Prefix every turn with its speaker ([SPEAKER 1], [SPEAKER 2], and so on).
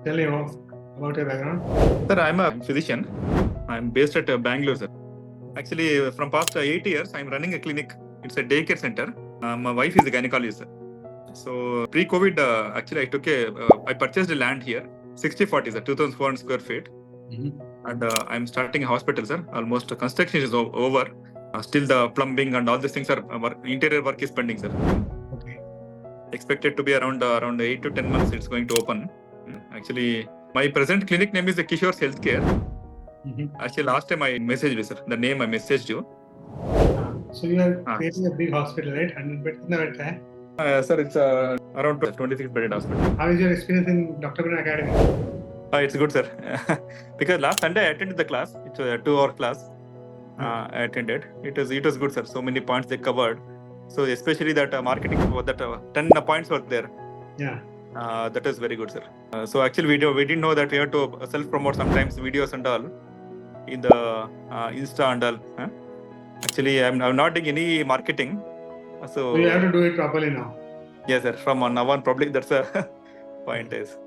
[SPEAKER 1] Tell me about your background.
[SPEAKER 2] Sir, I'm a physician. I'm based at Bangalore, sir. Actually, from past 8 years, I'm running a clinic. It's a daycare center. My wife is a gynecologist, sir. So pre-COVID, actually, I purchased a land here, 60-40, sir, 2,400 square feet. And I'm starting a hospital, sir. Almost construction is over. Still the plumbing and all these things are interior work is pending, sir.
[SPEAKER 1] Okay.
[SPEAKER 2] Expected to be around 8 to 10 months. It's going to open. Actually, my present clinic name is Kishore's Healthcare. Actually, last time I messaged you, sir. The name I messaged you.
[SPEAKER 1] So you are creating a big hospital, right? 100 beds in the
[SPEAKER 2] Sir, it's around 26-bedded hospital.
[SPEAKER 1] How is your experience in Doctorpreneur Academy?
[SPEAKER 2] It's good, sir. Because last Sunday I attended the class. It's a 2-hour class. I attended. It was good, sir. So many points they covered. So especially that marketing, that 10 points were there.
[SPEAKER 1] Yeah.
[SPEAKER 2] That is very good, sir. So actually we didn't know that we have to self-promote sometimes videos and all in the Insta and all. Actually, I'm not doing any marketing.
[SPEAKER 1] So you have to do it properly now.
[SPEAKER 2] Yes, sir. From now on, probably that's a point is.